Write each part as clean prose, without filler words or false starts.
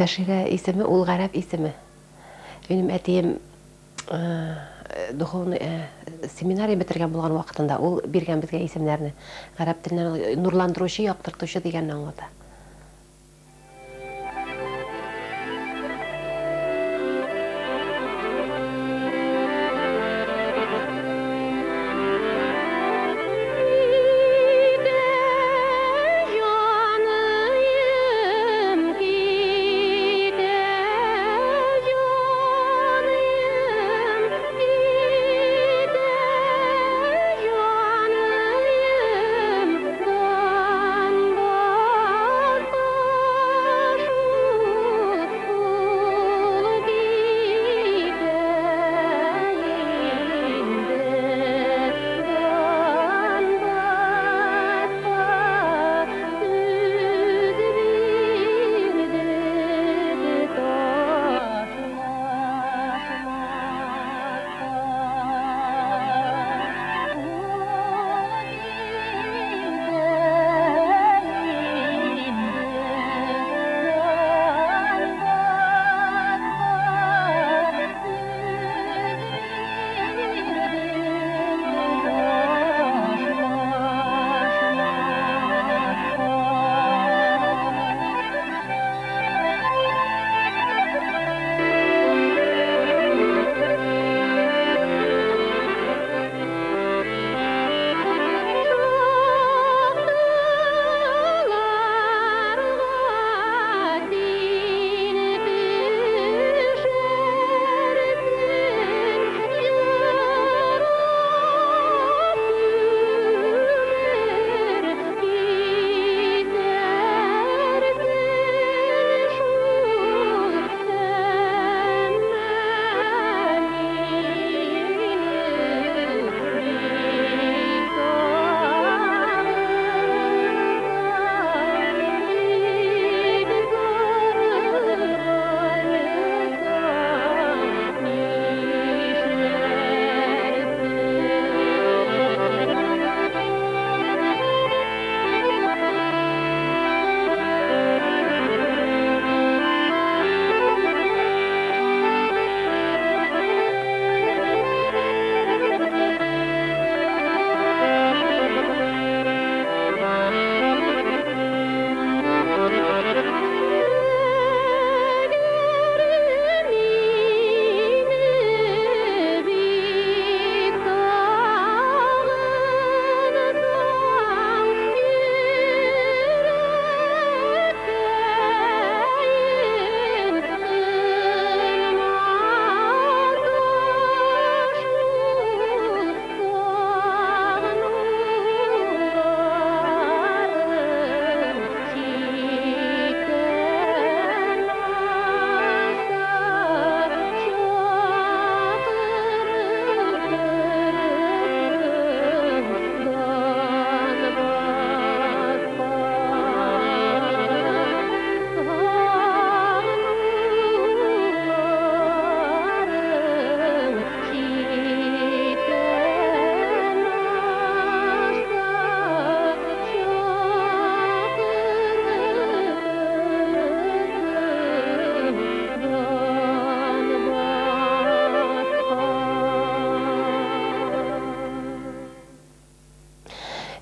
Бәширә исеме ул гарәп исеме. Минем әтием духовный семинарий бетергән булган вакытында ул биргән безгә исемнәрне. Гарәп теленнән нурландыручы, яктыртучы дигәнне аңлата.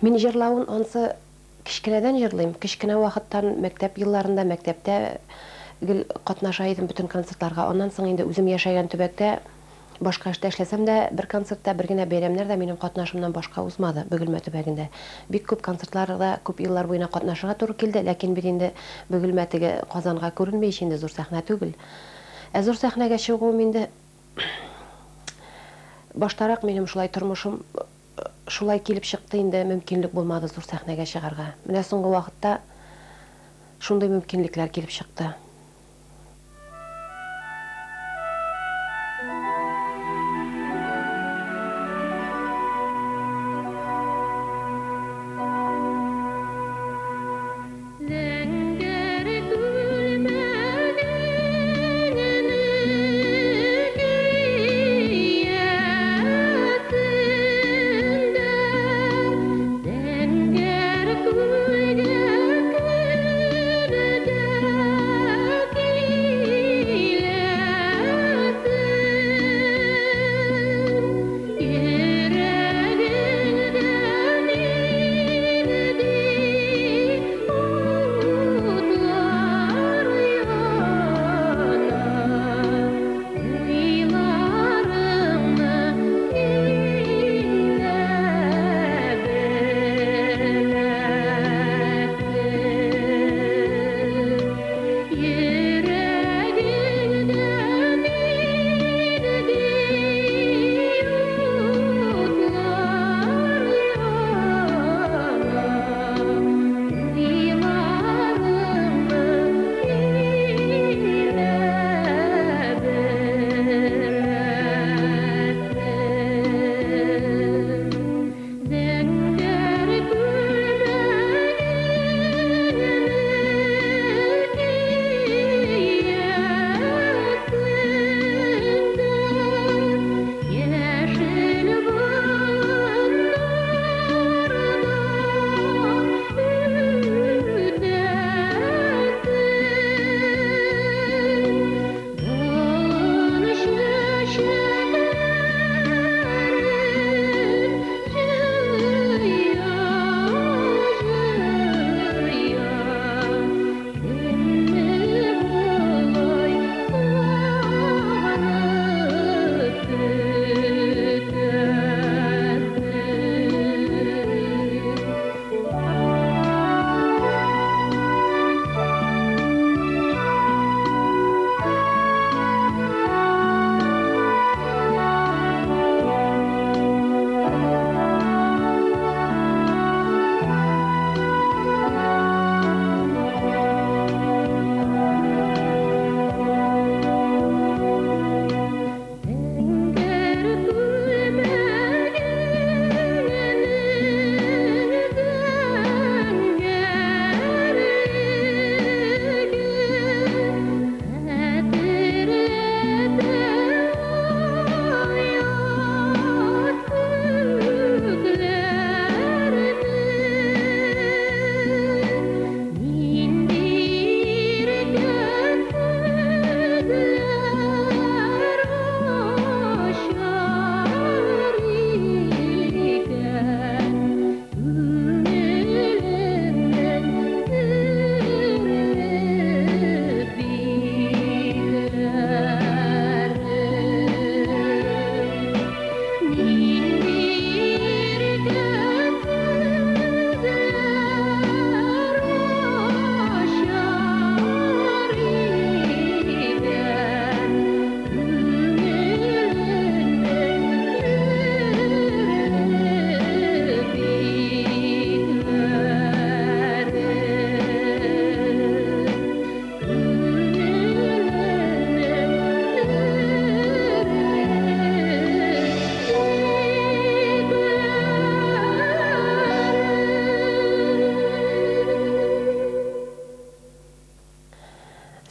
Мин җырлавын ансы кичкенәдән җырлыйм. Кичкенә вакыттан мәктәп елларында мәктәптә гел катнаша идем бөтен концертларга. Аннан соң инде үзем яшәгән төбәктә башка эштә эшләсәм дә бер концертта, бер генә бәйрәмнәрдә минем катнашымнан башка узмады Бөгелмә төбәгендә. Бик күп концертларда күп еллар буена катнашырга туры килде, ләкин бит инде Бөгелмә теге Казанга күренмәйче инде зур сәхнә түгел. Зур сәхнәгә чыгуым инде баштарак минем шулай тормышым шулай килеп чыкты инде, мөмкинлек булмады зур сәхнәгә чыгарга. Менә соңгы вакытта шундый мөмкинлекләр килеп чыкты.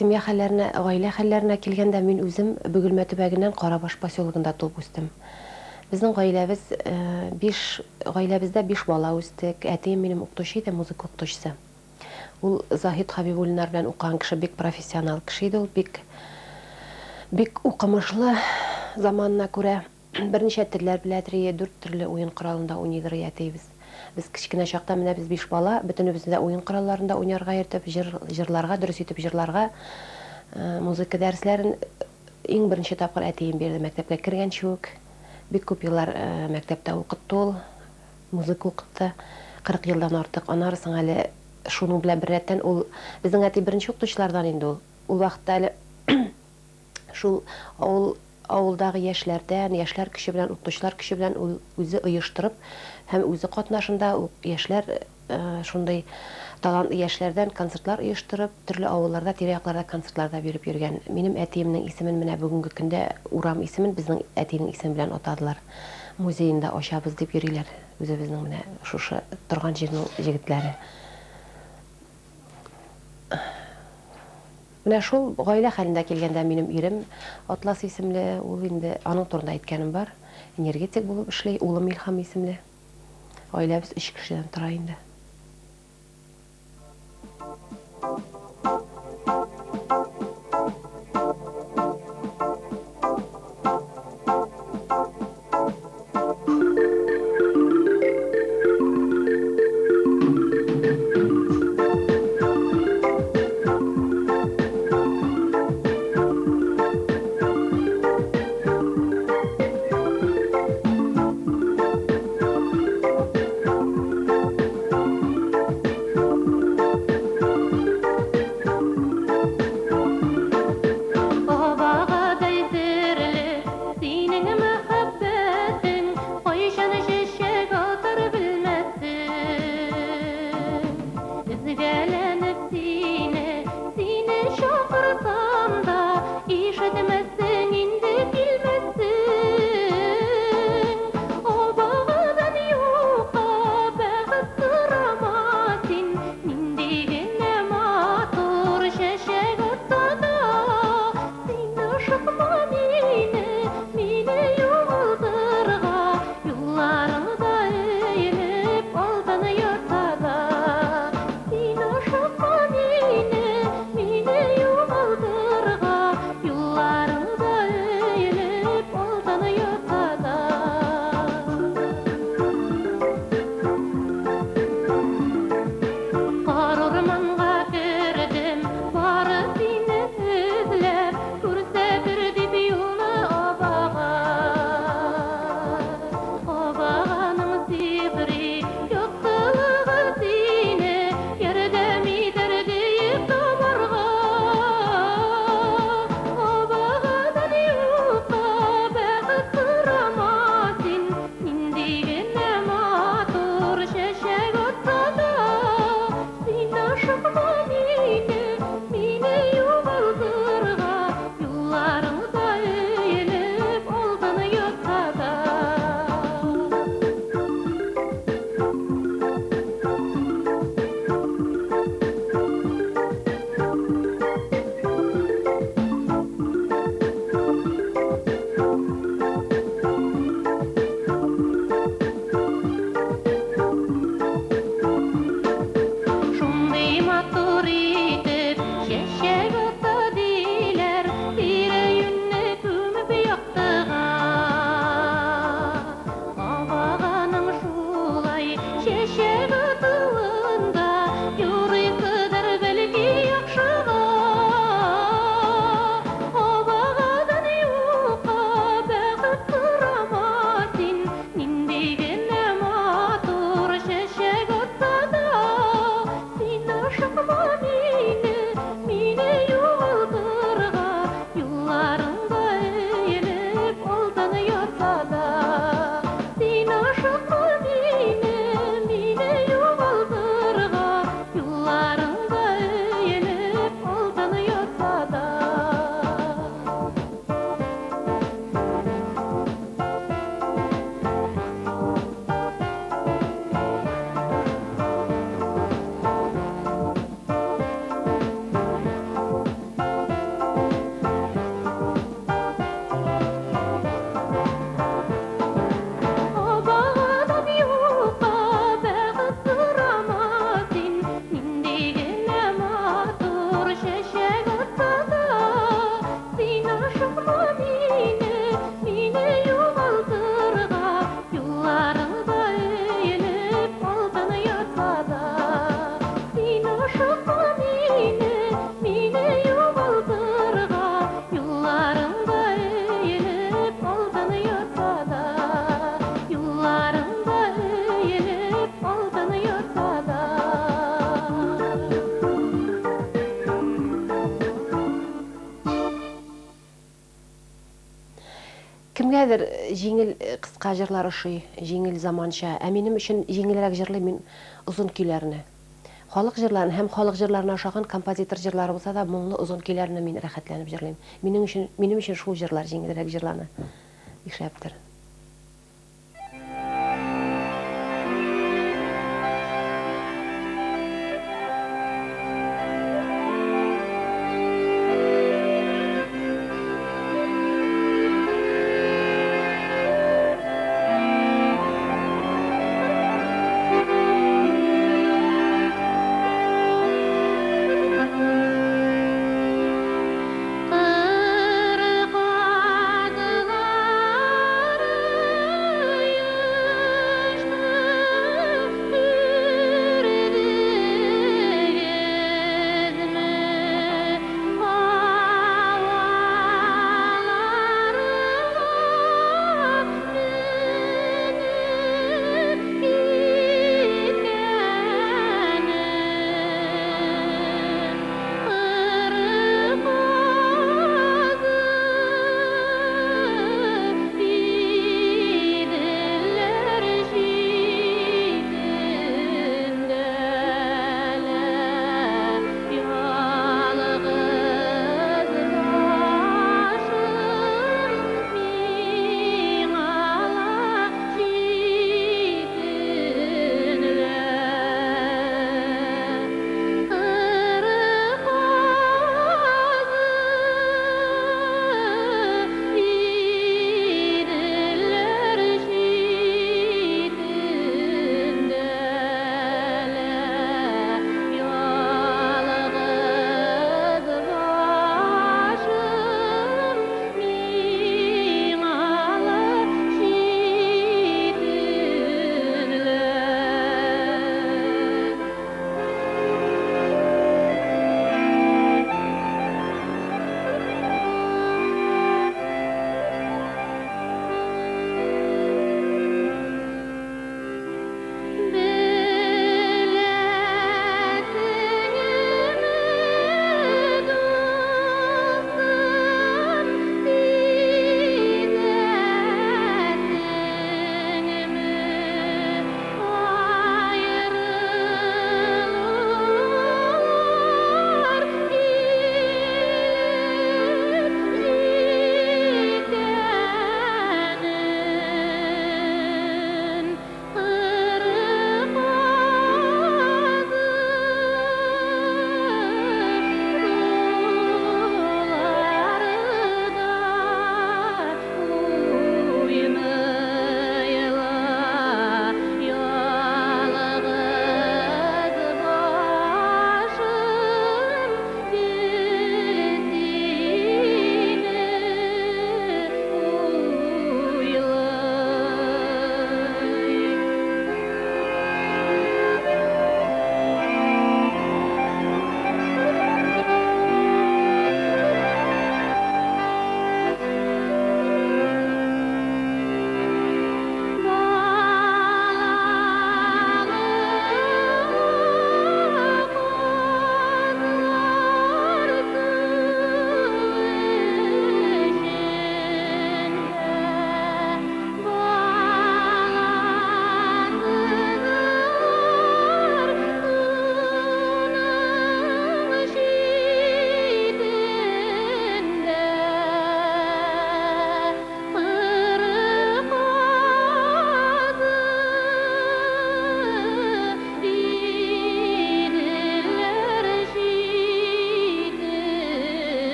семья хәлләренә, гаилә хәлләренә килгәндә, мин үзем Бөгелмә төбәгеннән Карабаш поселогында туып үстем. Безнең гаиләбез, 5 гаиләбездә 5 бала үстек. Әтием минем укытучы иде, музыка укытучысы. Ул Заһид Хәбибуллиннар белән укыган кеше, бик профессионал кеше иде ул, бик укымышлы, заманына күрә. Берничә телләр белә, 4 төрле уен коралында уйныйдыр әтиебез. Без кичкенә чакта менә без 5 бала, бөтенебез дә уен коралларында уйнарга йөртеп, җырларга, дөрес итеп җырларга, музыка дәресләрен иң беренче тапкыр әтием бирде. Мәктәпкә кергәнче үк бик күп еллар мәктәптә укытты ул, музыка укытты, 40 елдан артык. Аннары соң әле шуның белән бер рәттән ул безнең әти беренче укытучылардан инде ул. Ул вакытта әле шул авылдагы яшьләрдән, яшьләр көче белән, укытучылар көче белән ул үзе оештырып һәм үзе катнашында яшьләр шундый талантлы яшьләрдән концертлар оештырып, төрле авылларда, тирә-якларда концертларда биреп йөргән. Минем әтиемнең исемен менә бүгенге көндә урам исемен безнең әтинең исеме белән атадылар. Музейында ачабыз дип йөриләр. Үзебезнең менә шушы торган җирнең җегетләре. Менә шул гаилә хәлендә килгәндә минем ирем Атлас исемле, ул инде аның турында әйткәнем бар. Энергетик булып эшли, улым Илһам исемле. Гаиләбез 3 кешедән тора инде. Кемгәдер җиңел кыска җырлар ошый, җиңел заманча. Ә минем өчен җиңелрәк җырлыйм мин озын көйләрне. Халык җырларын һәм халык җырларына охшаган композитор җырлары булса да, моңлы озын көйләрне мин рәхәтләнеп җырлыйм. Минем өчен шул җырлар җиңелрәк җырланы. Ишәптер.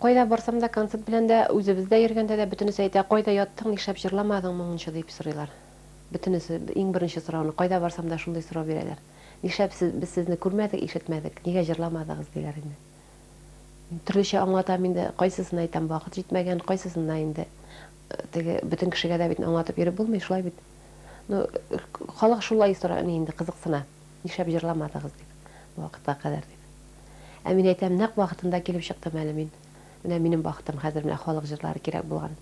Кайда барсам да концерт белән дә үзебездә йөргәндә дә бөтенесе әйтә, кайда яттың, нишләп җырламадың моңынчы дип сорыйлар. Бөтенесе иң беренче сорауны кайда барсам да шундый сорау бирәләр. Нишләп без сезне күрмәдек, ишетмәдек, нигә җырламадыгыз диләр инде. Төрлечә аңлатам инде, кайсысын әйтәм, вакыт җитмәгән, кайсысына инде теге бөтен кешегә дә бит аңлатып йөреп булмый, шулай бит. Ну, халык шулай сорый инде, кызыксына. Нишләп җырламадыгыз дип, вакытка кадәр дип. Ә мин әйтәм, нәкъ вакытында килеп чыктым әле мин. Менә минем вакытым хәзер менә халык җырлары кирәк булган.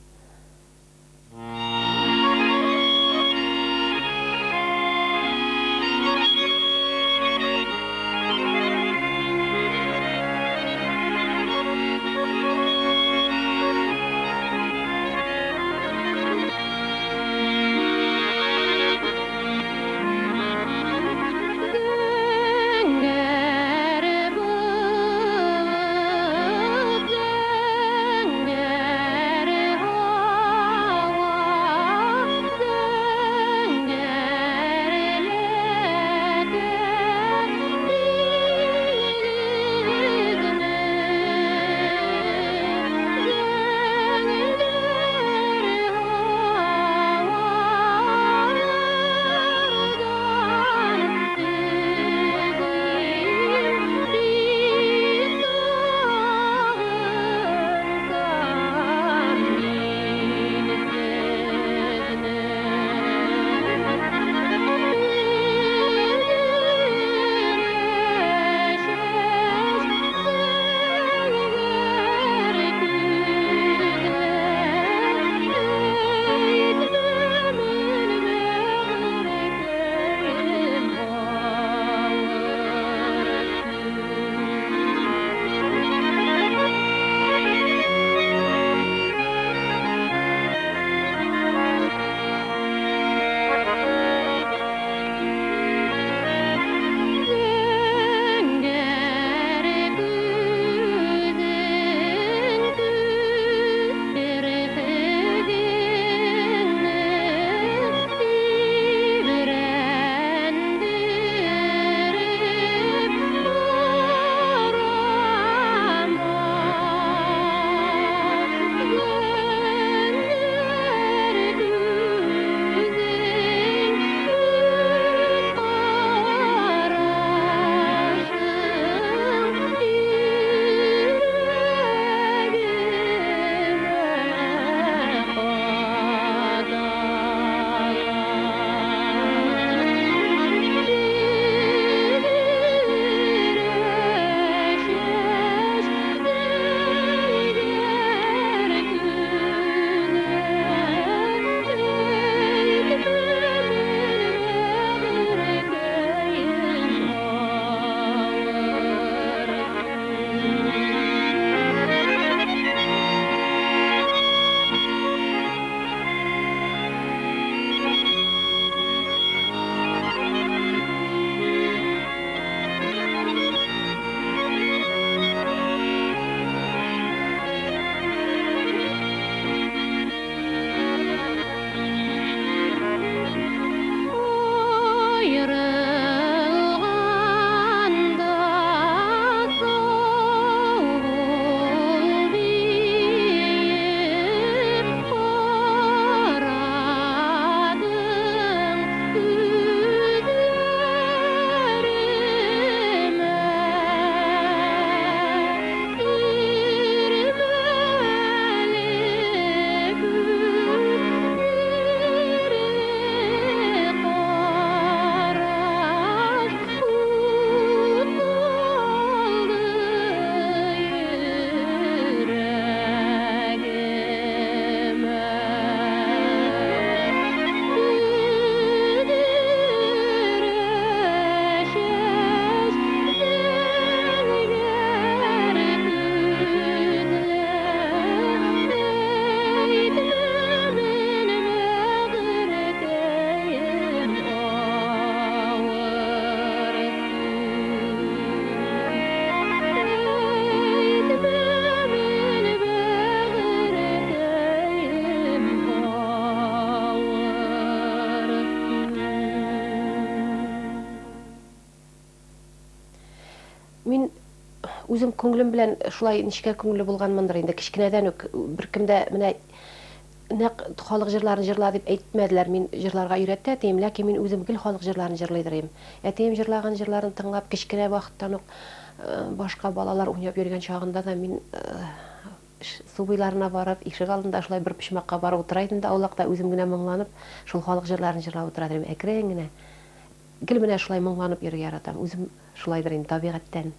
үзем күңелем белән шулай ничек күңелле булганмындыр инде кичкенәдән үк беркемдә менә нәк халык җырларын җырла дип әйтмәделәр. Мин җырларга өйрәтте әтием, ләкин мин үзем гел халык җырларын җырлый идем. Әтием җырлаган җырларын тыңлап кичкенә вакыттан ук башка балалар уйнап йөргән чагында да мин су буйларына барып, ишек алдында шулай бер почмакка барып утыра идем дә, аулакта үзем генә моңланып, шул халык җырларын җырлап утыра идем. Әкрен генә. Гел менә шулай моңланып йөрергә яратам. Үзем шулайдыр инде табигатьтән.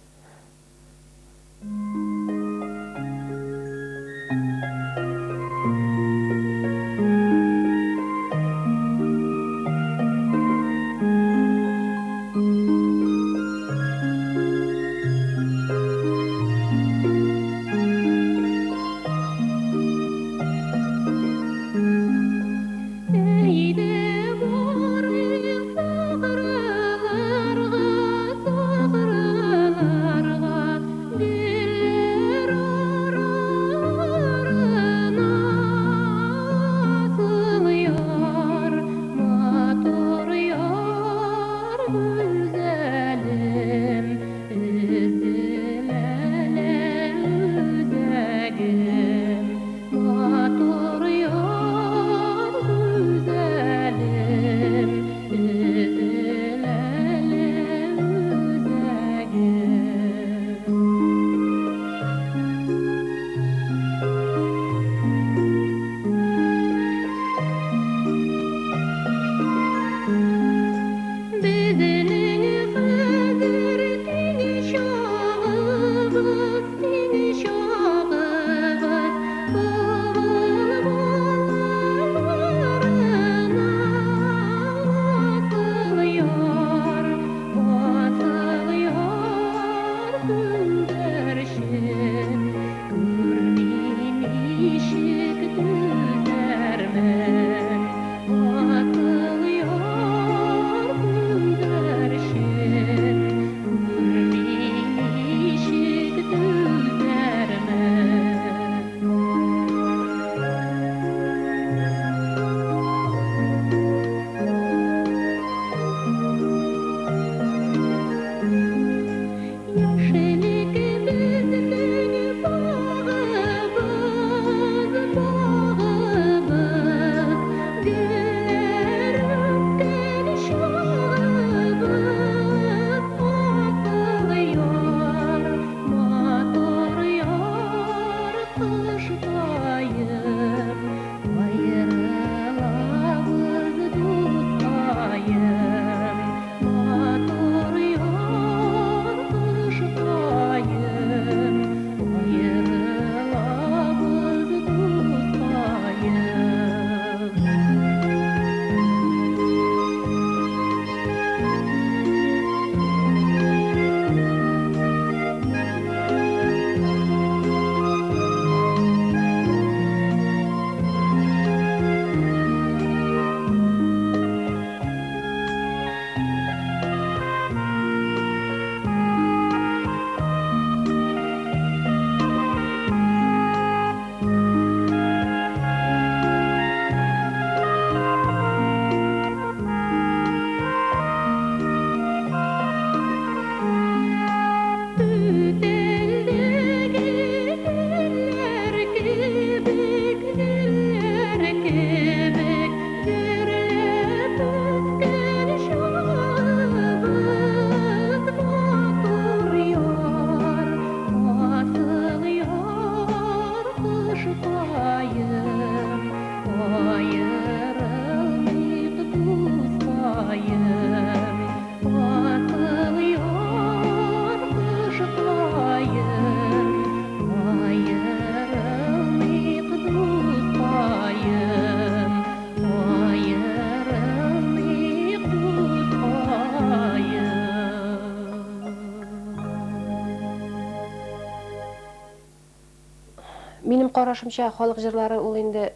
Минем карашымча халык җырлары ул инде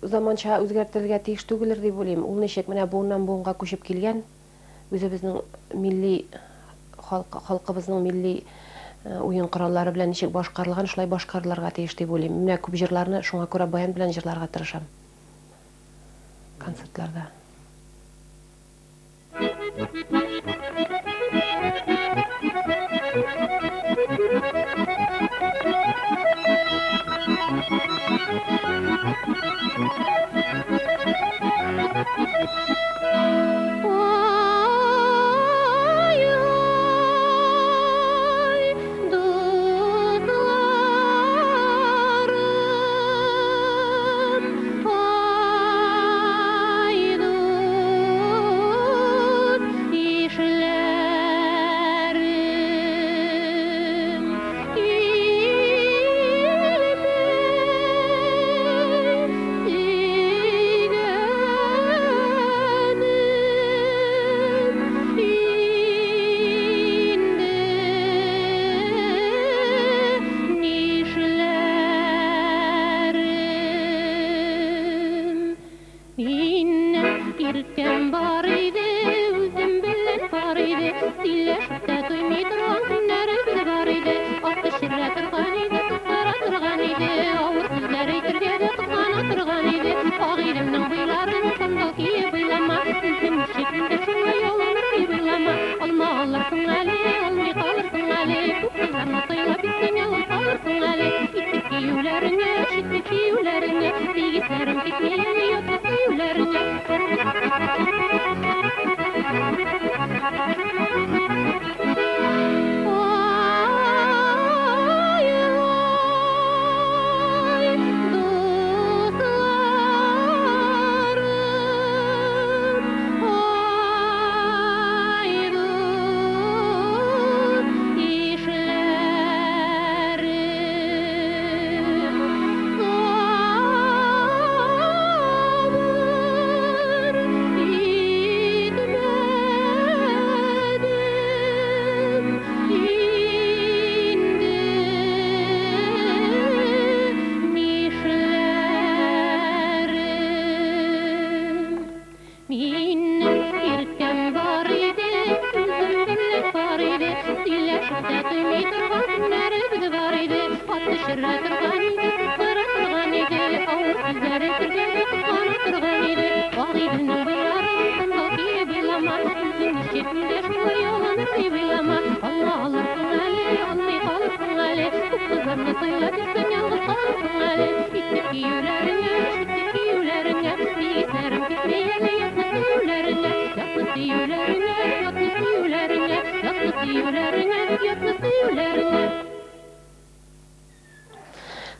заманча үзгәртелергә тиеш түгелер дип уйлыйм. Ул ничек менә буыннан буынга күчеп килгән, үзебезнең милли халкыбызның милли уен кораллары белән ничек башкарылган, шулай башкарылырга тиеш дип уйлыйм. Менә күп җырларны шуңа күрә баян белән җырларга тырышам концертларда. Dilleşip de duymay durgan günleri var idi. Atı şirre turgan idi, kızlara turgan idi. Avur sözler eytirge de kızgana turgan idi. Aq elimning buylарын sandal kiyip buylama. Üzüm şeklinde şunga yolanır ki buylama. Alma alırsın ali, almay kalırsın ali. Bu kızlarna sayla bitsen yalın kalırsın ali. İttik kiyulerine, şittik kiyulerine. Bilgislerim gitmeyeli yoksa kiyulerine.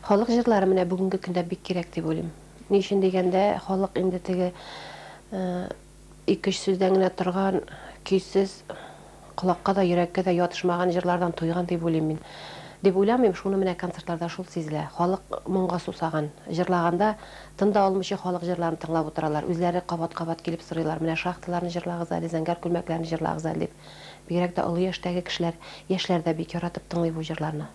Халык җырлары менә бүгенге көндә бик кирәк дип уйлыйм. Ни өчен дигәндә, халык инде теге ике-өч сүздән генә торган, көйсез, колакка да, йөрәккә дә ятышмаган җырлардан туйган дип уйлыйм мин. Дип уйламыйм, шуны менә концертларда шул сизелә. Халык моңга сусаган, җырлаганда тында алмыйча халык җырларын тыңлап утыралар. Үзләре кабат-кабат килеп сорыйлар. Менә шахталарны җырлагыз әле, зәңгәр күлмәкләрне җырлагыз әле дип. Бигрәк тә олы яшьтәге кешеләр, яшьләр дә бик яратып тыңлый бу җырларны.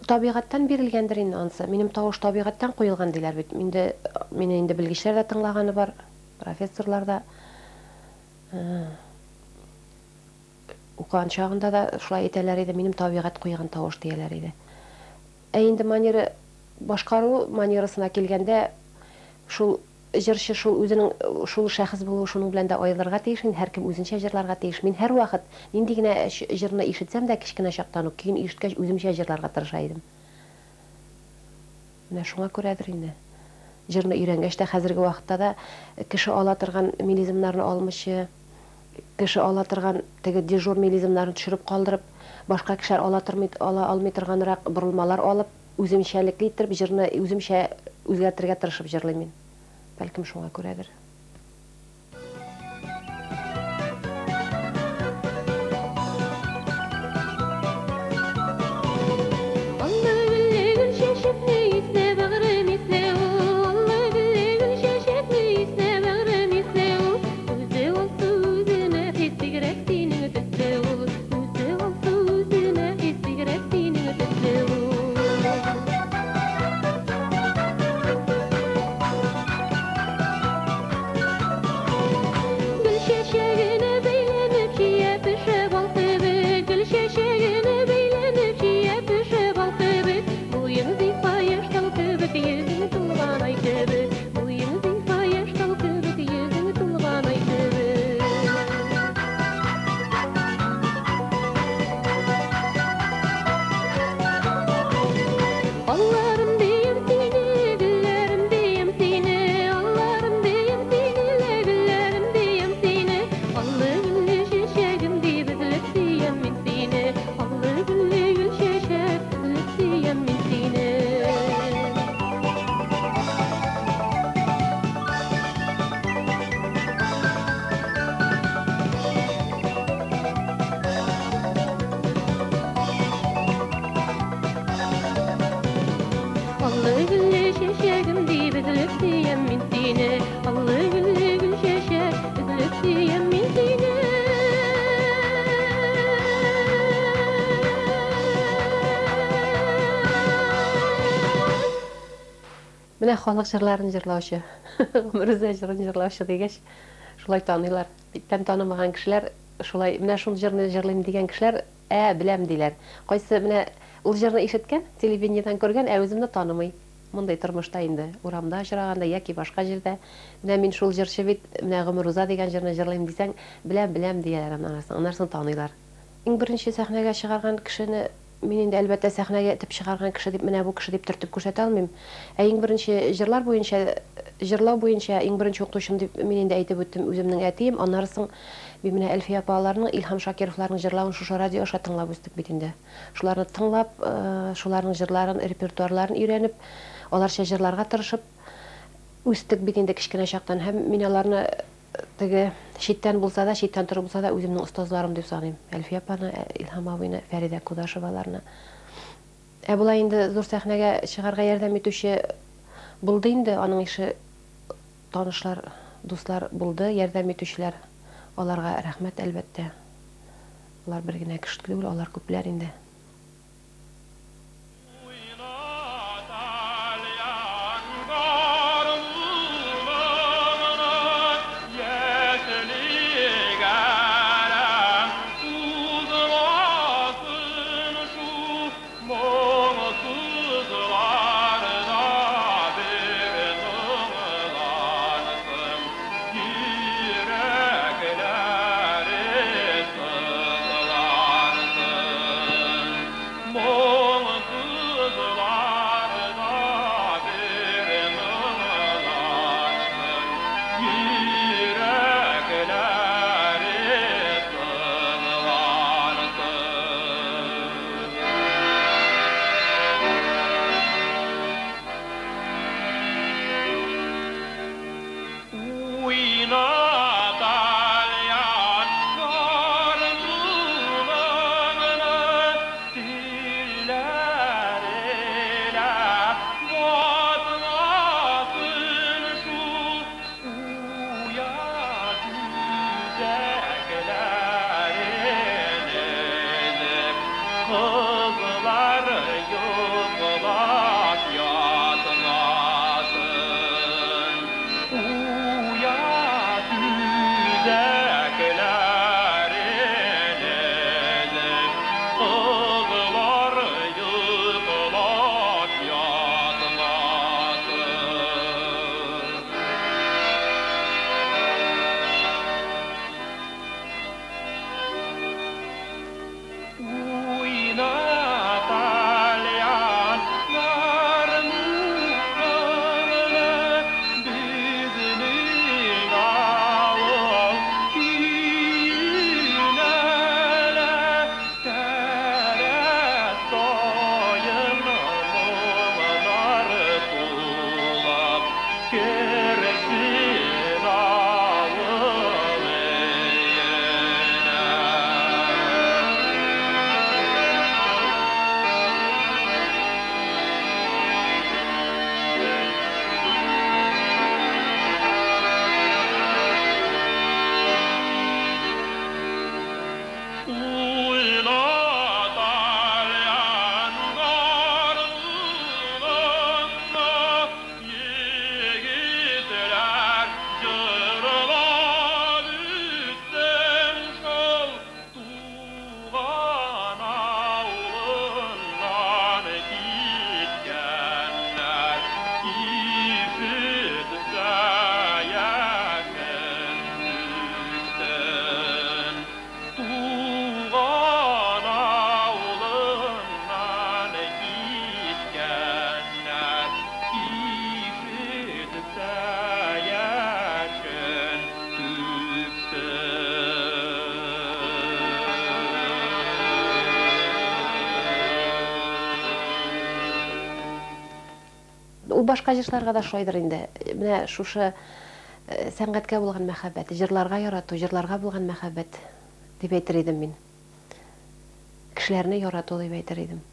табигатьтән бирелгәндер инде ансы. Минем тавыш табигатьтән куелган диләр бит. Мине инде белгечләр дә тыңлаганы бар, профессорлар да. Укыган чагында да шулай әйтәләр иде, минем табигать куйган тавыш дияләр иде. Инде манеры башкару манерасына килгәндә, шул җырчы шул үзенең шул шәхес булуы шуның белән дә аерылырга тиеш, һәркем үзенчә җырларга тиеш. Мин һәр вакыт нинди генә җырны ишетсәм дә, кечкенә чактан ук көен ишеткәч үземчә җырларга тырыша идем. Менә шуңа күрәдер инде. Җырны өйрәнгәч тә хәзерге вакытта да кеше ала торган мелизмнарны алмыйча, кеше ала торган теге дежур мелизмнарны төшереп калдырып, башка кешеләр ала алмый торганрак борылмалар алып, үземчәлекле итеп җырны үземчә үзгәртергә тырышып җырлыйм мин. Бәлкем шуңа күрәдер. Менә халык җырларын җырлаучы, Мөрзә җырын җырлаучы дигәч, шулай таныйлар. Биттән танымаган кешеләр, шулай менә шул җырны җырлыйм дигән кешеләр, беләм диләр. Кайсы менә ул җырны ишеткән, телевидениедән күргән, үземне танымый. Мондай тормышта инде, урамда очраганда яки башка җирдә. Менә мин шул җырчы бит, менә Гомеруза дигән җырны җырлыйм дисәң, беләм дияләр аннан таныйлар. Иң беренче сәхнәгә чыгарган кешене мин инде әлбәттә сәхнәгә этеп чыгарган кеше дип, менә бу кеше дип төртеп күрсәтә алмыйм. Иң беренче җырлау буенча иң беренче укытучым дип мин инде әйтеп үттем, үземнең әтием, аннары соң менә Әлфия апаларның, Илһам Шакировларның җырлавын шушы радио аша тыңлап үстек бит инде. Шуларны тыңлап, шуларның җырларын, репертуарларын өйрәнеп, аларча җырларга тырышып үстек бит инде кечкенә чактан. Һәм мин аларны теге читтән булса да, читтән торып булса да үземнең остазларым дип саныйм. Әлфия апаны, Илһам абыйны, Фәридә Кудашеваларны. Болай инде зур сәхнәгә чыгарга ярдәм итүче булды инде, аның ише танышлар, дуслар булды, ярдәм итүчеләр. Аларга рәхмәт әлбәттә. Алар бер генә кеше түгел, алар күпләр инде. Ул башка җырларга да шулайдыр инде. Менә шушы сәнгатькә булган мәхәббәт, җырларга ярату, җырларга булган мәхәббәт дип әйтер идем мин. Кешеләрне ярату дип әйтер идем.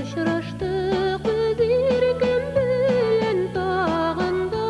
Uçraştık bir gün bilen tağında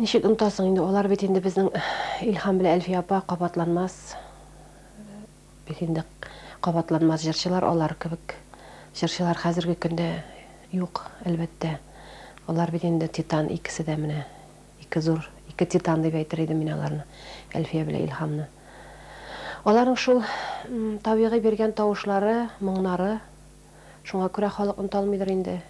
Ничек онтасың инде, алар бит инде безнең Илһам белән Әлфия апа кабатланмас. Бит инде кабатланмас җырчылар алар кебек. Җырчылар хәзерге көндә юк, әлбәттә. Алар бит инде титан икесе дә менә. Ике зур, ике титан дип әйтер идем мин аларны. Әлфия белән Илһамны. Аларның шул табигый биргән тавышлары, моңнары, шуңа күрә халык онталмыйдыр инде.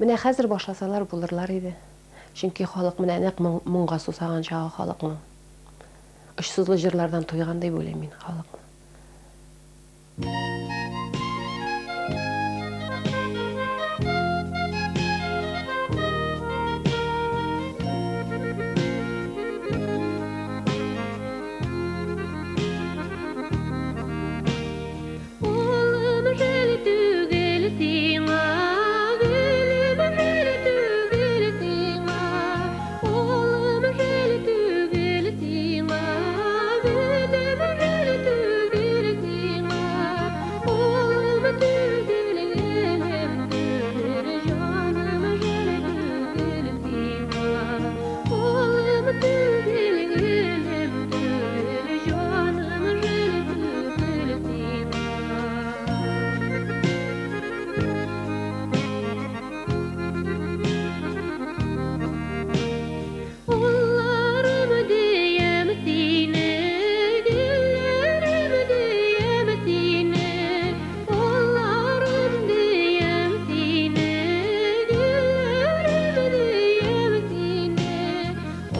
Менә хәзер башласалар булырлар иде. Чөнки халык менә нәкъ моңга сусаган чагы халыкның. Очсызлы җырлардан туйгандай булыйм мин халыкны. Улым жел түгел сиңа, гүлем жел түгел сиңа. Улым жел түгел сиңа, гүлем жел түгел сиңа. Улым түгел гүлем түгел, жаным жел түгел сиңа. Улым түгел гүлем түгел, жаным жел түгел сиңа. Улларым дием сине, гүлләрем дием сине. Улларым дием сине, гүлләрем дием сине.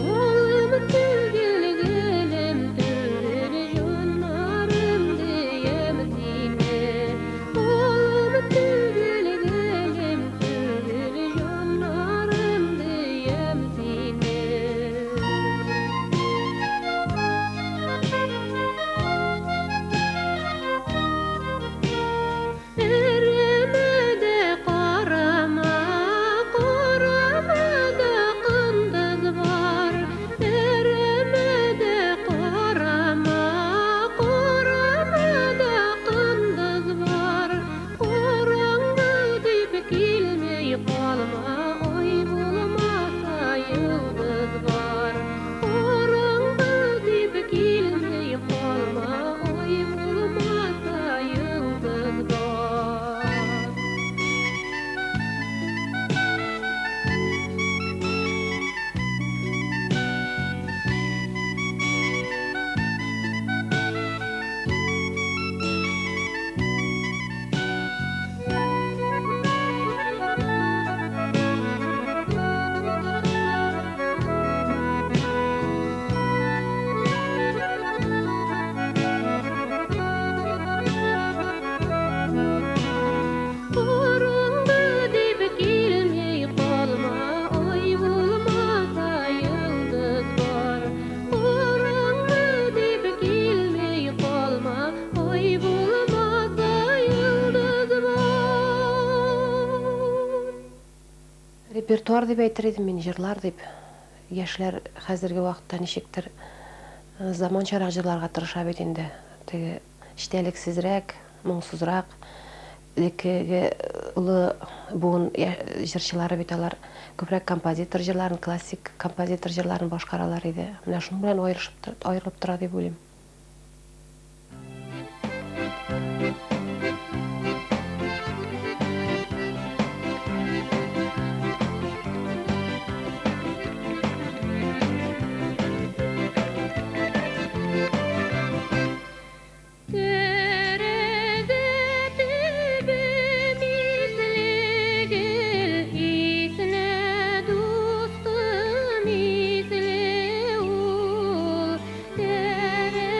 Улым түгел гүлем түгел, җаннарым дием сине. Улым түгел гүлем түгел, җаннарым дием сине. Эремеде карама, карамада кындыз бар. Эремеде карама, карамада кындыз бар. Караңгы дип килмей калма, ой булмаса йылдыз бар. Караңгы дип килмей калма, ой булмаса йылдыз бар. Караңгы дип килмей калма, ой булмаса йылдыз бар. Караңгы дип килмей калма, ой булмаса йылдыз бар. Репертуар дип әйтер идем мин, җырлар дип. Яшьләр хәзерге вакытта ничектер заманчарак җырларга тырыша бит инде. Теге эчтәлексезрәк, моңсызрак, элеккеге улы буын җырчылары бит алар күбрәк композитор җырларын, классик композитор җырларын башкаралар иде. Менә шуның белән аерылып тора дип уйлыйм. Тәрәзә төбе мисле гел исенә, дустым исле ул. Тәрәзә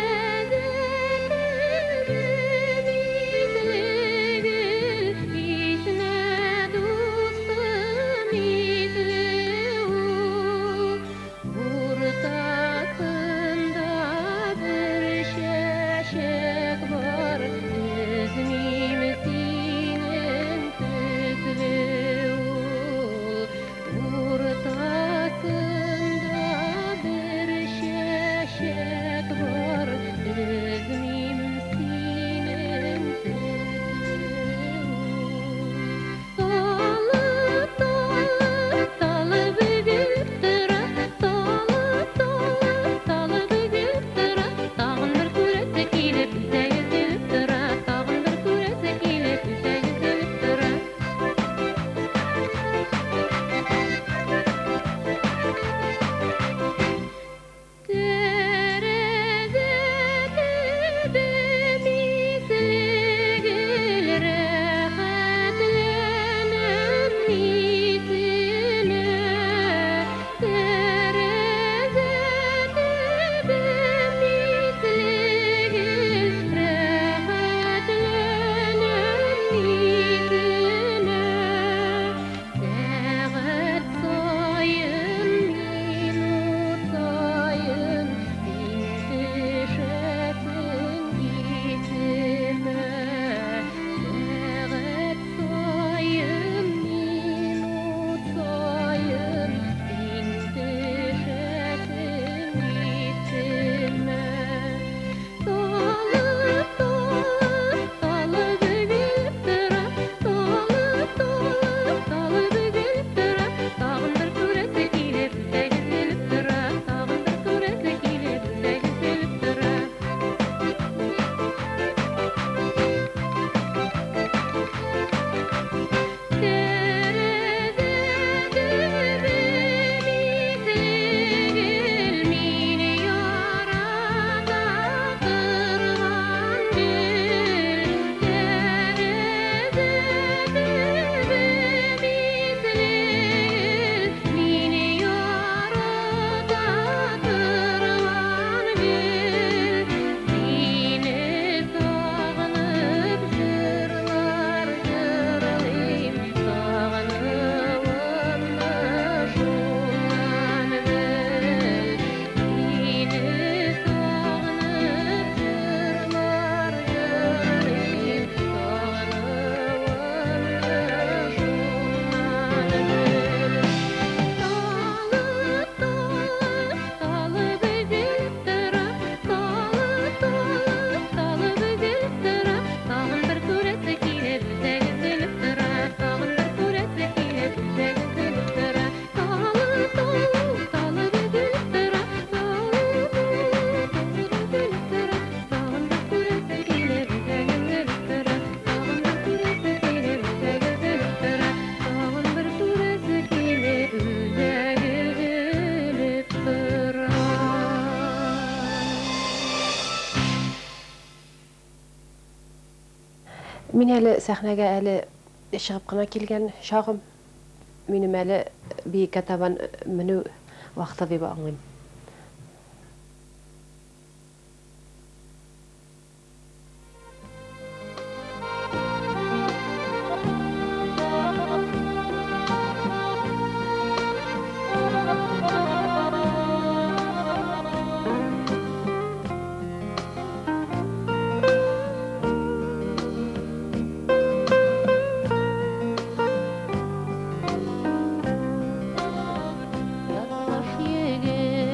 Мин әле сәхнәгә әле чыгып кына килгән шагым. Минем әле биеккә табан менү вакыты дип аңлыйм. Язлаш егет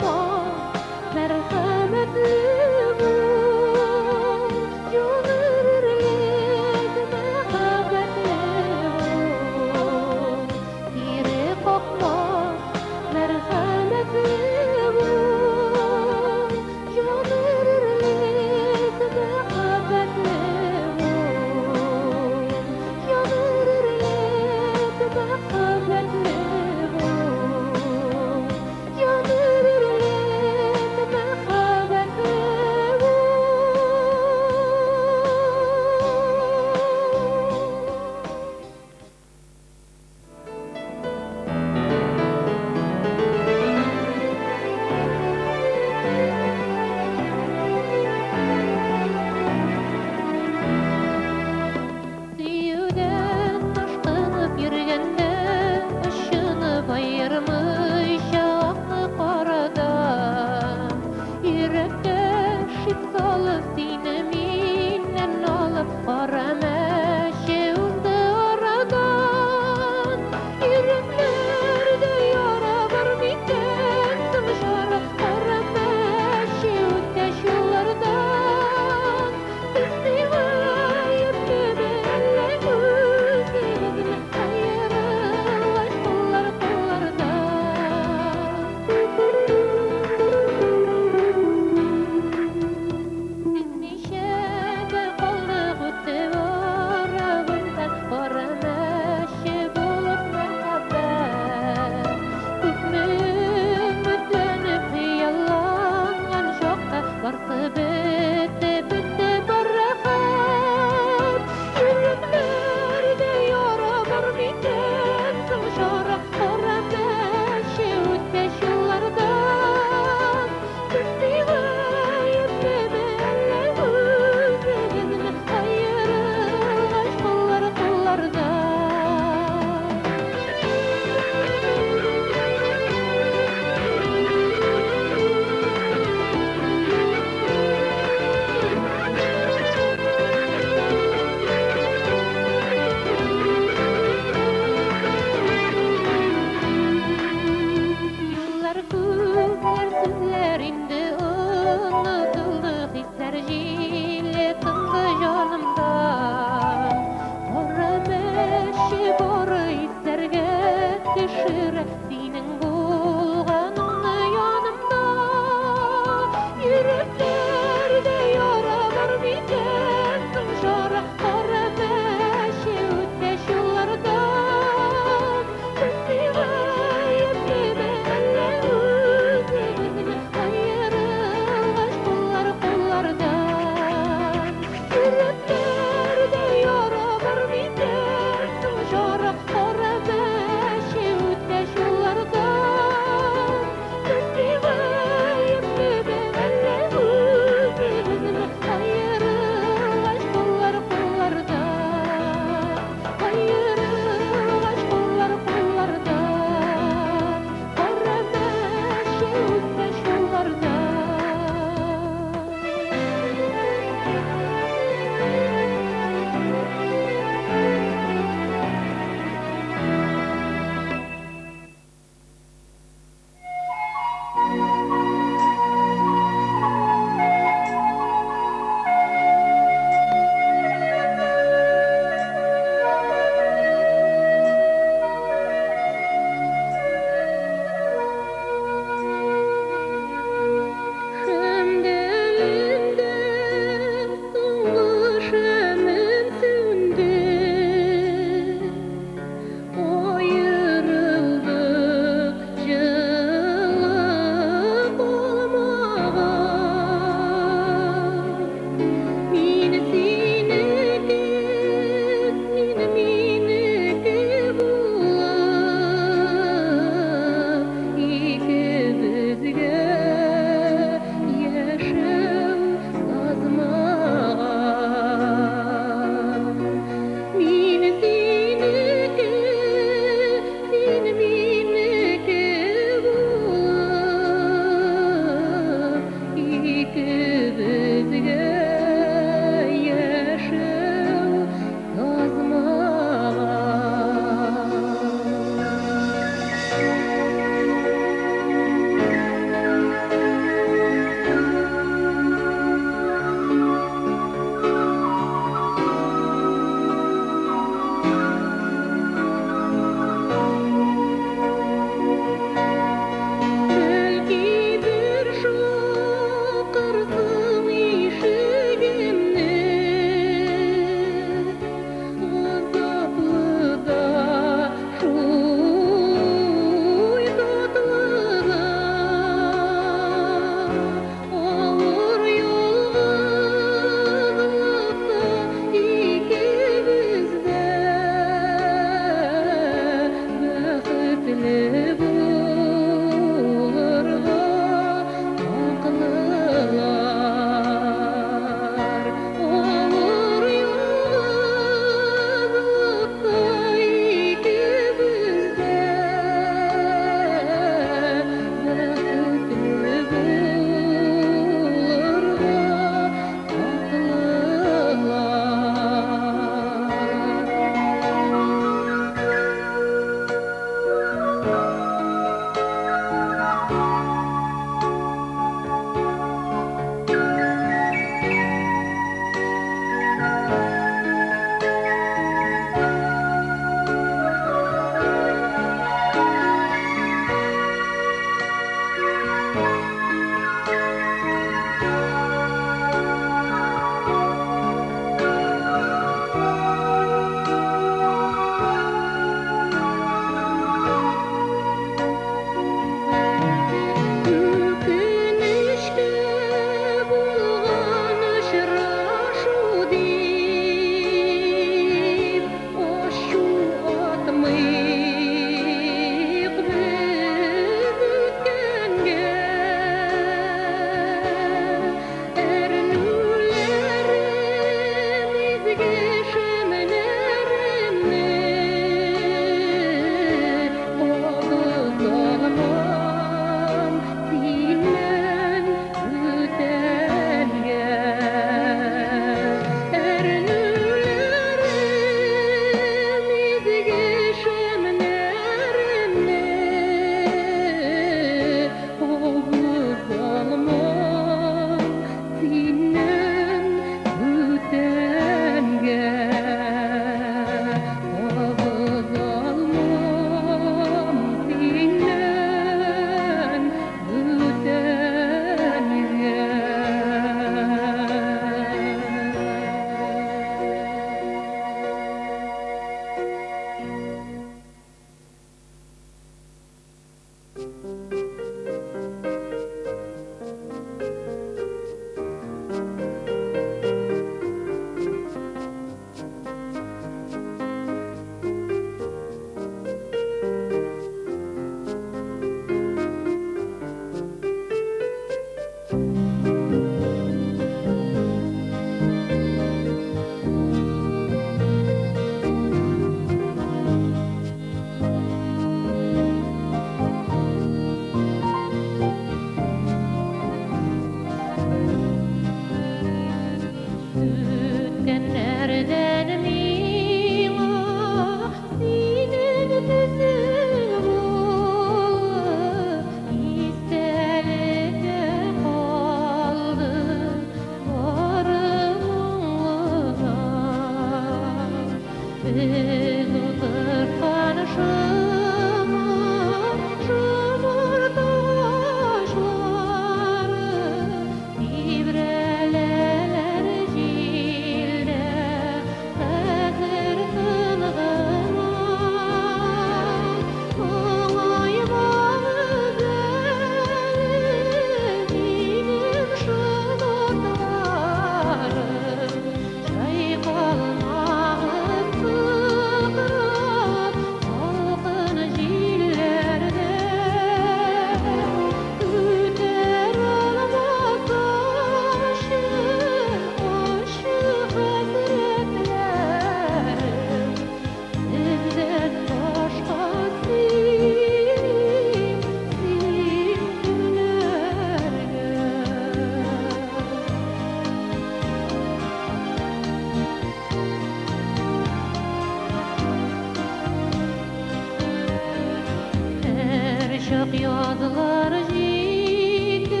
Aşık yazlar jikeş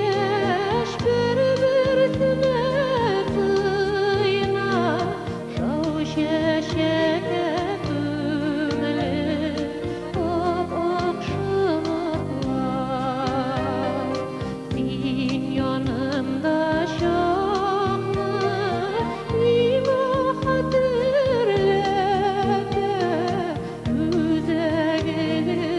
bir-birsine tıyna Şav şeşeke tümli akşamlar Sin yanımda şahmı nima hatırlete Üzegini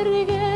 birge